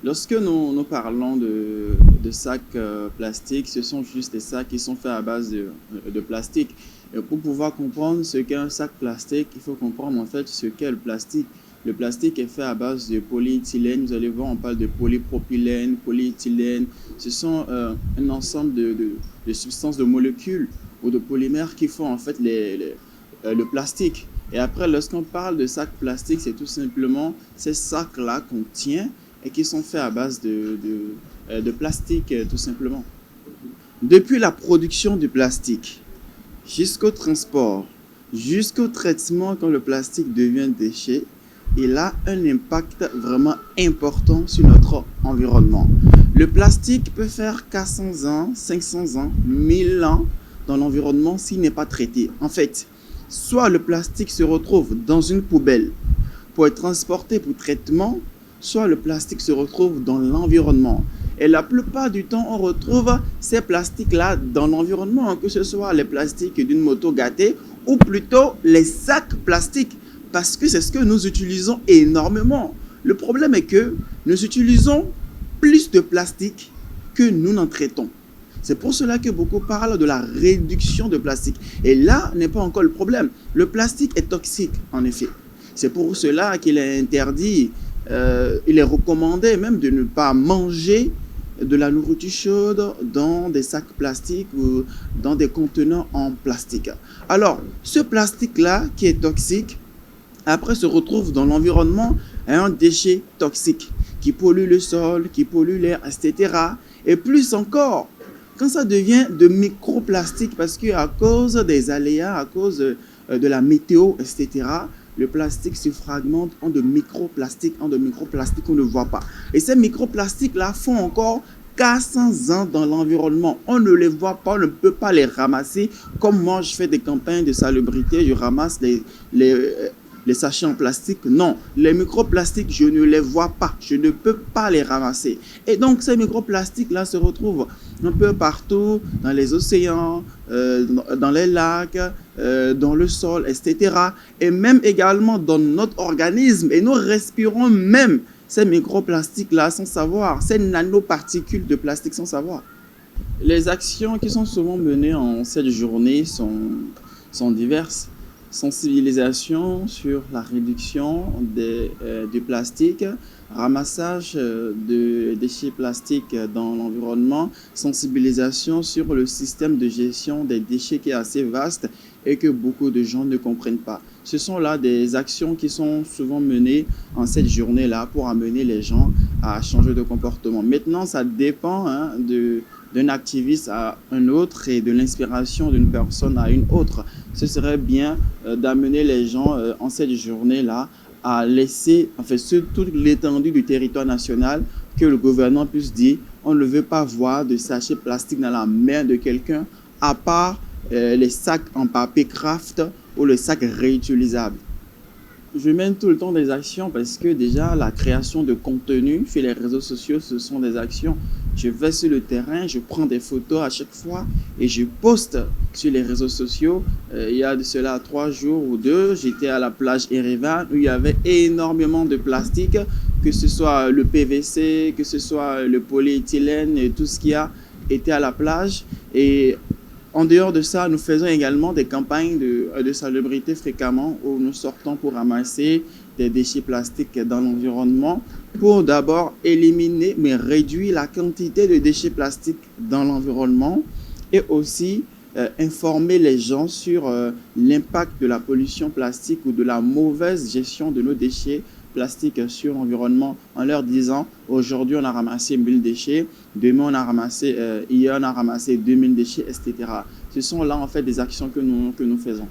Lorsque nous parlons de sacs plastiques, ce sont juste des sacs qui sont faits à base de plastique. Et pour pouvoir comprendre ce qu'est un sac plastique, il faut comprendre en fait ce qu'est le plastique. Le plastique est fait à base de polyéthylène. Vous allez voir, on parle de polypropylène, polyéthylène. Ce sont un ensemble de substances, de molécules ou de polymères qui font en fait le plastique. Et après, lorsqu'on parle de sacs plastiques, c'est tout simplement ces sacs-là qu'on tient et qui sont faits à base de plastique, tout simplement. Depuis la production du plastique jusqu'au transport, jusqu'au traitement quand le plastique devient déchet, il a un impact vraiment important sur notre environnement. Le plastique peut faire 400 ans, 500 ans, 1000 ans dans l'environnement s'il n'est pas traité. En fait, soit le plastique se retrouve dans une poubelle pour être transporté pour traitement, soit le plastique se retrouve dans l'environnement. Et la plupart du temps, on retrouve ces plastiques-là dans l'environnement, que ce soit les plastiques d'une moto gâtée ou plutôt les sacs plastiques, parce que c'est ce que nous utilisons énormément. Le problème est que nous utilisons plus de plastique que nous n'en traitons. C'est pour cela que beaucoup parlent de la réduction de plastique. Et là n'est pas encore le problème. Le plastique est toxique, en effet. C'est pour cela qu'il est interdit, il est recommandé même de ne pas manger de la nourriture chaude dans des sacs plastiques ou dans des contenants en plastique. Alors, ce plastique-là qui est toxique, après se retrouve dans l'environnement un déchet toxique qui pollue le sol, qui pollue l'air, etc. Et plus encore, quand ça devient de microplastiques, parce qu'à cause des aléas, à cause de la météo, etc., le plastique se fragmente en de microplastiques, qu'on ne voit pas. Et ces microplastiques-là font encore 400 ans dans l'environnement. On ne les voit pas, on ne peut pas les ramasser. Comme moi, je fais des campagnes de salubrité, je ramasse les sachets en plastique. Non, les microplastiques, je ne les vois pas. Je ne peux pas les ramasser. Et donc, ces microplastiques-là se retrouvent un peu partout, dans les océans, dans les lacs, dans le sol, etc. Et même également dans notre organisme. Et nous respirons même ces microplastiques-là sans savoir, ces nanoparticules de plastique sans savoir. Les actions qui sont souvent menées en cette journée sont diverses. Sensibilisation sur la réduction du plastique, ramassage de déchets plastiques dans l'environnement, sensibilisation sur le système de gestion des déchets qui est assez vaste et que beaucoup de gens ne comprennent pas. Ce sont là des actions qui sont souvent menées en cette journée-là pour amener les gens à changer de comportement. Maintenant, ça dépend d'un activiste à un autre et de l'inspiration d'une personne à une autre. Ce serait bien d'amener les gens en cette journée-là à laisser, en fait, sur toute l'étendue du territoire national, que le gouvernement puisse dire on ne veut pas voir de sachets plastiques dans la main de quelqu'un, à part les sacs en papier craft ou les sacs réutilisables. Je mène tout le temps des actions parce que déjà la création de contenu sur les réseaux sociaux, ce sont des actions. Je vais sur le terrain, je prends des photos à chaque fois et je poste sur les réseaux sociaux. Il y a de cela 3 jours ou 2, j'étais à la plage Erevan où il y avait énormément de plastique, que ce soit le PVC, que ce soit le polyéthylène et tout ce qu'il y a était à la plage. Et en dehors de ça, nous faisons également des campagnes de salubrité fréquemment où nous sortons pour ramasser des déchets plastiques dans l'environnement pour d'abord éliminer, mais réduire la quantité de déchets plastiques dans l'environnement et aussi informer les gens sur l'impact de la pollution plastique ou de la mauvaise gestion de nos déchets plastiques sur l'environnement en leur disant aujourd'hui on a ramassé 1000 déchets, demain on a ramassé, hier on a ramassé 2000 déchets, etc. Ce sont là en fait des actions que nous faisons.